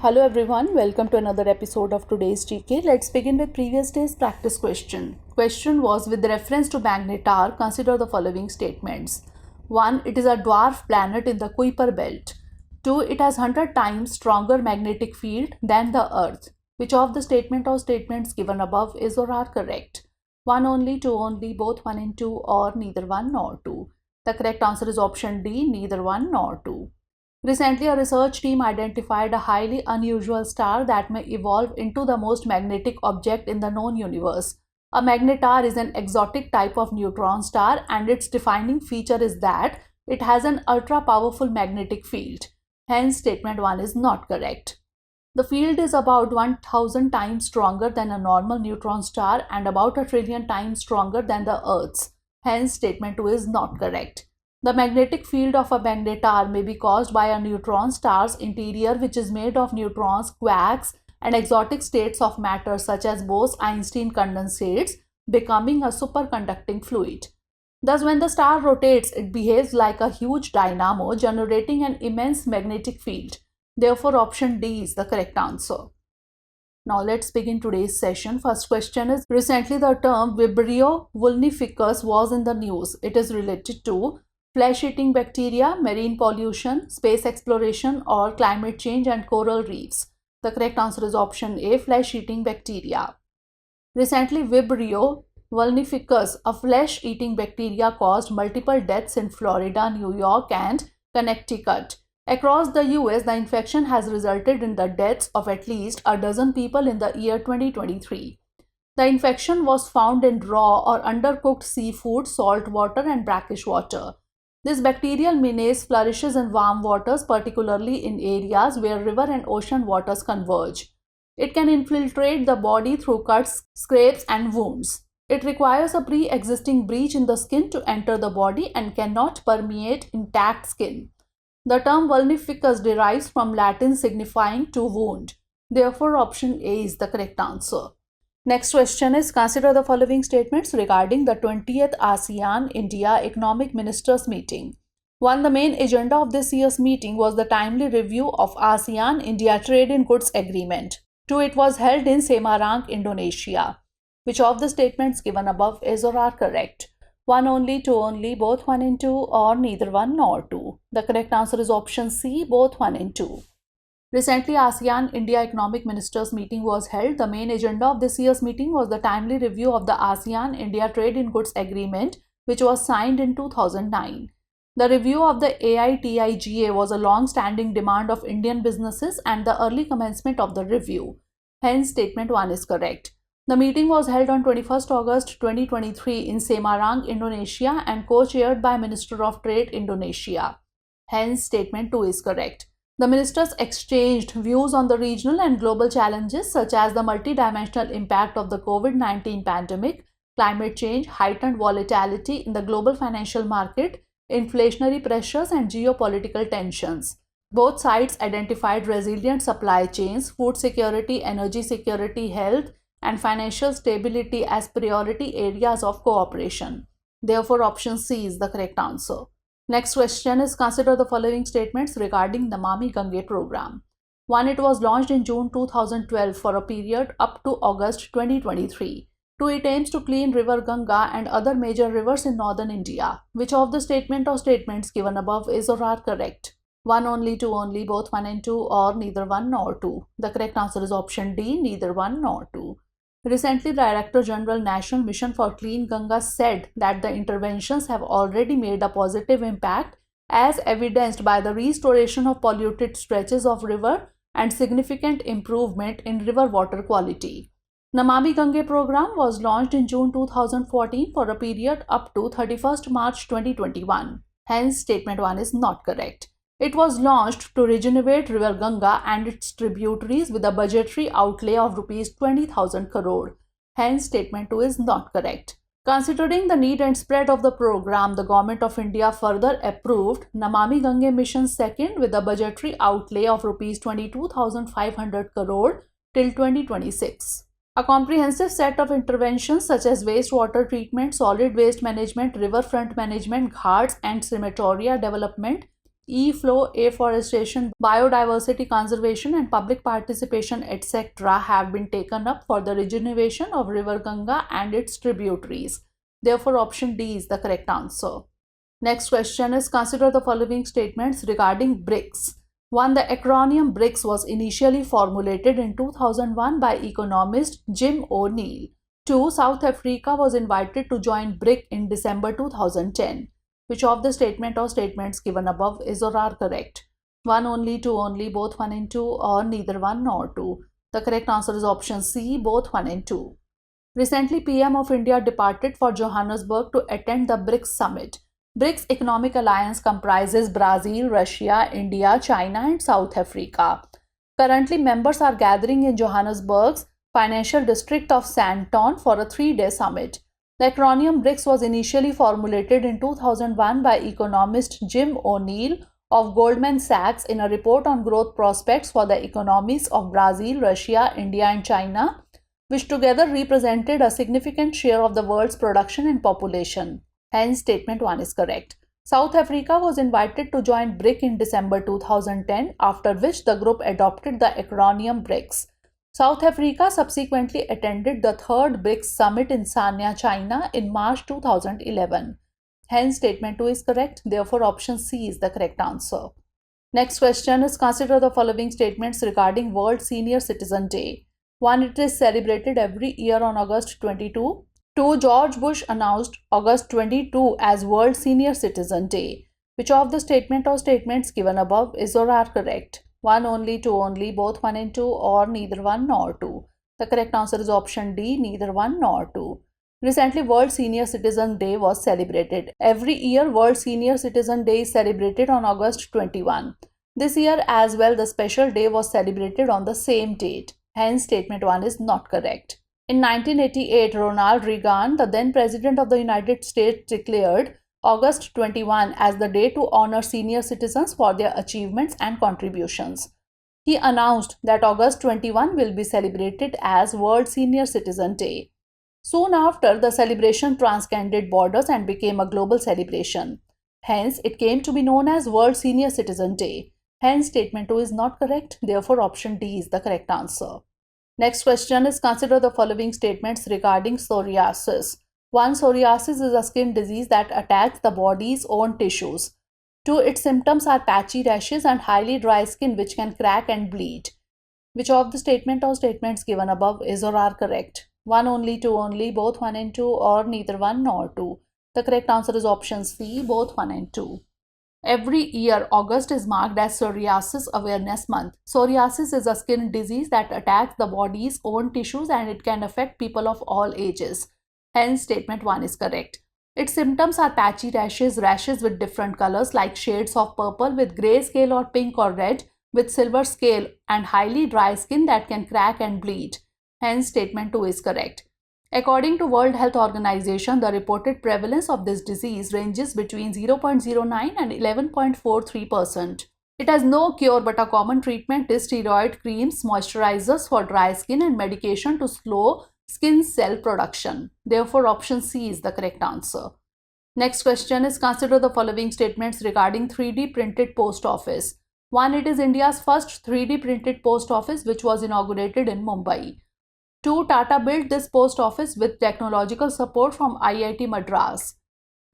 Hello everyone, welcome to another episode of today's GK. Let's begin with previous day's practice question. Question was with reference to Magnetar, consider the following statements. 1. It is a dwarf planet in the Kuiper belt. 2. It has 100 times stronger magnetic field than the Earth. Which of the statement or statements given above is or are correct? 1 only, 2 only, both 1 and 2, or neither 1 nor 2. The correct answer is option D, neither 1 nor 2. Recently, a research team identified a highly unusual star that may evolve into the most magnetic object in the known universe. A magnetar is an exotic type of neutron star, and its defining feature is that it has an ultra-powerful magnetic field. Hence, statement 1 is not correct. The field is about 1000 times stronger than a normal neutron star and about 1 trillion times stronger than the Earth's. Hence, statement 2 is not correct. The magnetic field of a magnetar may be caused by a neutron star's interior, which is made of neutrons, quarks, and exotic states of matter such as Bose-Einstein condensates, becoming a superconducting fluid. Thus, when the star rotates, it behaves like a huge dynamo, generating an immense magnetic field. Therefore, option D is the correct answer. Now, let's begin today's session. First question is, recently the term Vibrio vulnificus was in the news. It is related to flesh-eating bacteria, marine pollution, space exploration, or climate change and coral reefs. The correct answer is option A, flesh-eating bacteria. Recently, Vibrio vulnificus, a flesh-eating bacteria, caused multiple deaths in Florida, New York, and Connecticut. Across the US, the infection has resulted in the deaths of at least a dozen people in the year 2023. The infection was found in raw or undercooked seafood, salt water, and brackish water. This bacterial menace flourishes in warm waters, particularly in areas where river and ocean waters converge. It can infiltrate the body through cuts, scrapes, and wounds. It requires a pre-existing breach in the skin to enter the body and cannot permeate intact skin. The term vulnificus derives from Latin signifying to wound. Therefore, option A is the correct answer. Next question is, consider the following statements regarding the 20th ASEAN-India Economic Ministers Meeting. 1. The main agenda of this year's meeting was the timely review of ASEAN-India Trade in Goods Agreement. 2. It was held in Semarang, Indonesia. Which of the statements given above is or are correct? 1 only, 2 only, both 1 and 2, or neither 1 nor 2. The correct answer is option C, both 1 and 2. Recently, ASEAN-India Economic Ministers Meeting was held. The main agenda of this year's meeting was the timely review of the ASEAN-India Trade in Goods Agreement, which was signed in 2009. The review of the AITIGA was a long-standing demand of Indian businesses and the early commencement of the review. Hence, statement 1 is correct. The meeting was held on 21st August 2023 in Semarang, Indonesia, and co-chaired by Minister of Trade, Indonesia. Hence, statement 2 is correct. The ministers exchanged views on the regional and global challenges such as the multidimensional impact of the COVID-19 pandemic, climate change, heightened volatility in the global financial market, inflationary pressures, and geopolitical tensions. Both sides identified resilient supply chains, food security, energy security, health, and financial stability as priority areas of cooperation. Therefore, option C is the correct answer. Next question is, consider the following statements regarding the Namami Gange program. 1. It was launched in June 2012 for a period up to August 2023. 2. It aims to clean River Ganga and other major rivers in northern India. Which of the statement or statements given above is or are correct? 1 only, 2 only, both 1 and 2, or neither 1 nor 2. The correct answer is option D, neither 1 nor 2. Recently, Director General National Mission for Clean Ganga said that the interventions have already made a positive impact as evidenced by the restoration of polluted stretches of river and significant improvement in river water quality. Namami Gange program was launched in June 2014 for a period up to 31st March 2021. Hence, statement 1 is not correct. It was launched to regenerate River Ganga and its tributaries with a budgetary outlay of Rs 20,000 crore. Hence, statement 2 is not correct. Considering the need and spread of the program, the Government of India further approved Namami Gange Mission 2nd with a budgetary outlay of Rs 22,500 crore till 2026. A comprehensive set of interventions such as wastewater treatment, solid waste management, riverfront management, ghats and crematoria development, e-flow, afforestation, biodiversity conservation, and public participation, etc. have been taken up for the regeneration of River Ganga and its tributaries. Therefore, option D is the correct answer. Next question is, consider the following statements regarding BRICS. 1. The acronym BRICS was initially formulated in 2001 by economist Jim O'Neill. 2. South Africa was invited to join BRIC in December 2010. Which of the statement or statements given above is or are correct? 1 only, 2 only, both 1 and 2, or neither 1 nor 2? The correct answer is option C, both 1 and 2. Recently, PM of India departed for Johannesburg to attend the BRICS summit. BRICS Economic Alliance comprises Brazil, Russia, India, China, and South Africa. Currently, members are gathering in Johannesburg's financial district of Sandton for a 3-day summit. The acronym BRICS was initially formulated in 2001 by economist Jim O'Neill of Goldman Sachs in a report on growth prospects for the economies of Brazil, Russia, India, and China, which together represented a significant share of the world's production and population. Hence, statement 1 is correct. South Africa was invited to join BRIC in December 2010, after which the group adopted the acronym BRICS. South Africa subsequently attended the 3rd BRICS summit in Sanya, China in March 2011. Hence, statement 2 is correct. Therefore, option C is the correct answer. Next question is, consider the following statements regarding World Senior Citizen Day. 1. It is celebrated every year on August 22. 2. George Bush announced August 22 as World Senior Citizen Day. Which of the statement or statements given above is or are correct? 1 only, 2 only, both 1 and 2, or neither 1 nor 2? The correct answer is option D, neither 1 nor 2. Recently, World Senior Citizen Day was celebrated. Every year, World Senior Citizen Day is celebrated on August 21. This year as well, the special day was celebrated on the same date. Hence, statement 1 is not correct. In 1988, Ronald Reagan, the then President of the United States, declared August 21 as the day to honor senior citizens for their achievements and contributions. He announced that August 21 will be celebrated as World Senior Citizen Day. Soon after, the celebration transcended borders and became a global celebration. Hence, it came to be known as World Senior Citizen Day. Hence, statement 2 is not correct. Therefore, option D is the correct answer. Next question is, consider the following statements regarding psoriasis. 1. Psoriasis is a skin disease that attacks the body's own tissues. 2. Its symptoms are patchy rashes and highly dry skin which can crack and bleed. Which of the statement or statements given above is or are correct? 1 only, 2 only, both 1 and 2, or neither 1 nor 2? The correct answer is option C, both 1 and 2. Every year, August is marked as Psoriasis Awareness Month. Psoriasis is a skin disease that attacks the body's own tissues and it can affect people of all ages. Hence, statement 1 is correct. Its symptoms are patchy rashes, rashes with different colors like shades of purple with grey scale or pink or red with silver scale, and highly dry skin that can crack and bleed. Hence, statement 2 is correct. According to World Health Organization, the reported prevalence of this disease ranges between 0.09 and 11.43%. It has no cure, but a common treatment is steroid creams, moisturizers for dry skin, and medication to slow skin cell production. Therefore, option C is the correct answer. Next question is, consider the following statements regarding 3D printed post office. 1. It is India's first 3D printed post office which was inaugurated in Mumbai. 2. Tata built this post office with technological support from IIT Madras.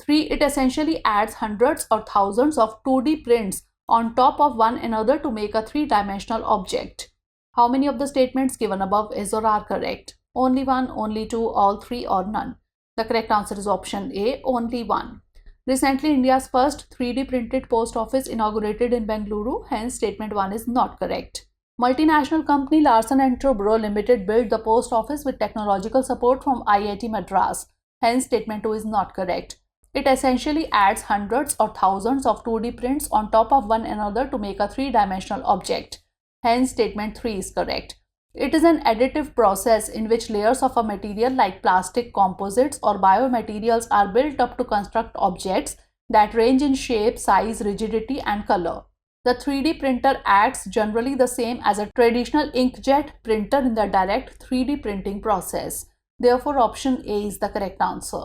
3. It essentially adds hundreds or thousands of 2D prints on top of one another to make a 3-dimensional object. How many of the statements given above is or are correct? Only 1, only 2, all 3, or none? The correct answer is option A, only 1. Recently, India's first 3D printed post office inaugurated in Bengaluru. Hence, statement 1 is not correct. Multinational company Larsen & Toubro Limited built the post office with technological support from IIT Madras. Hence, statement 2 is not correct. It essentially adds hundreds or thousands of 2D prints on top of one another to make a 3-dimensional object. Hence, statement 3 is correct. It is an additive process in which layers of a material like plastic, composites, or biomaterials are built up to construct objects that range in shape, size, rigidity, and color. The 3D printer acts generally the same as a traditional inkjet printer in the direct 3D printing process. Therefore, option A is the correct answer.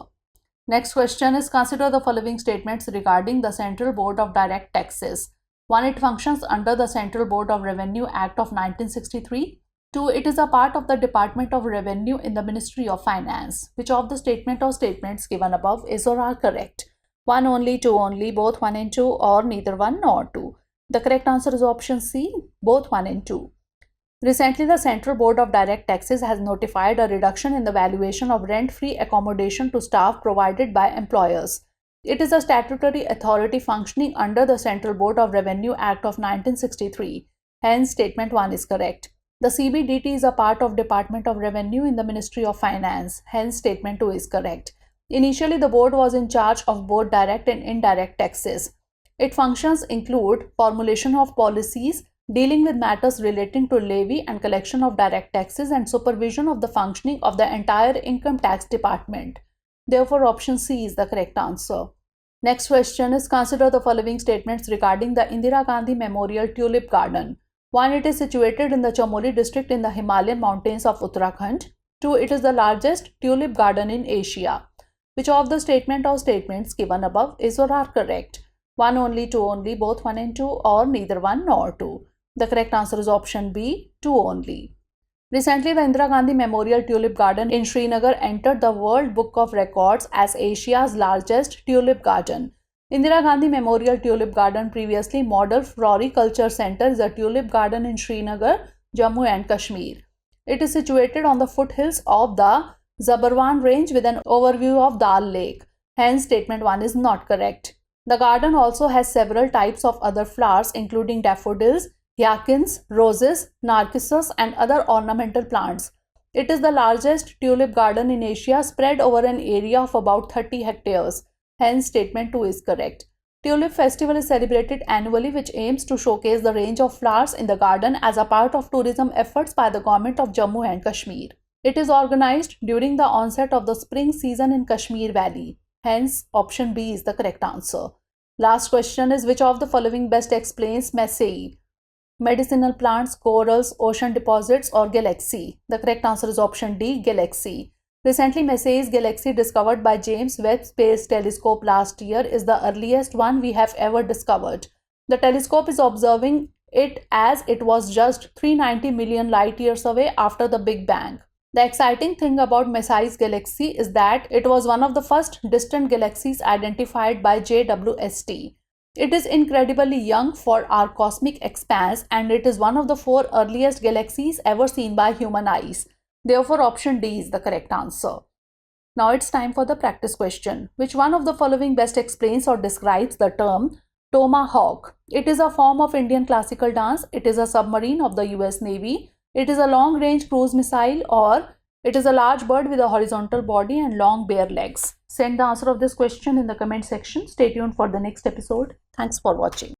Next question is, consider the following statements regarding the Central Board of Direct Taxes. 1. It functions under the Central Board of Revenue Act of 1963. 2. It is a part of the Department of Revenue in the Ministry of Finance. Which of the statement or statements given above is or are correct? 1 only, 2 only, both 1 and 2, or neither 1 nor 2. The correct answer is option C, both 1 and 2. Recently, the Central Board of Direct Taxes has notified a reduction in the valuation of rent-free accommodation to staff provided by employers. It is a statutory authority functioning under the Central Board of Revenue Act of 1963. Hence, statement 1 is correct. The CBDT is a part of Department of Revenue in the Ministry of Finance. Hence, statement 2 is correct. Initially, the board was in charge of both direct and indirect taxes. Its functions include formulation of policies, dealing with matters relating to levy and collection of direct taxes, and supervision of the functioning of the entire income tax department. Therefore, option C is the correct answer. Next question is, consider the following statements regarding the Indira Gandhi Memorial Tulip Garden. 1. It is situated in the Chamoli district in the Himalayan mountains of Uttarakhand. 2. It is the largest tulip garden in Asia. Which of the statement or statements given above is or are correct? 1 only, 2 only, both 1 and 2, or neither 1 nor 2. The correct answer is option B, 2 only. Recently, the Indira Gandhi Memorial Tulip Garden in Srinagar entered the World Book of Records as Asia's largest tulip garden. Indira Gandhi Memorial Tulip Garden, previously Model Floriculture Center, is a tulip garden in Srinagar, Jammu and Kashmir. It is situated on the foothills of the Zabarwan range with an overview of Dal Lake. Hence, statement 1 is not correct. The garden also has several types of other flowers including daffodils, hyacinths, roses, narcissus, and other ornamental plants. It is the largest tulip garden in Asia, spread over an area of about 30 hectares. Hence, statement 2 is correct. Tulip Festival is celebrated annually, which aims to showcase the range of flowers in the garden as a part of tourism efforts by the government of Jammu and Kashmir. It is organized during the onset of the spring season in Kashmir Valley. Hence, option B is the correct answer. Last question is, which of the following best explains Maisie? Medicinal plants, corals, ocean deposits, or galaxy? The correct answer is option D, galaxy. Recently, Maisie's galaxy, discovered by James Webb Space Telescope last year, is the earliest one we have ever discovered. The telescope is observing it as it was just 390 million light years away after the Big Bang. The exciting thing about Maisie's galaxy is that it was one of the first distant galaxies identified by JWST. It is incredibly young for our cosmic expanse, and it is one of the 4 earliest galaxies ever seen by human eyes. Therefore, option D is the correct answer. Now it's time for the practice question. Which one of the following best explains or describes the term Tomahawk? It is a form of Indian classical dance. It is a submarine of the US Navy. It is a long-range cruise missile, or it is a large bird with a horizontal body and long bare legs. Send the answer of this question in the comment section. Stay tuned for the next episode. Thanks for watching.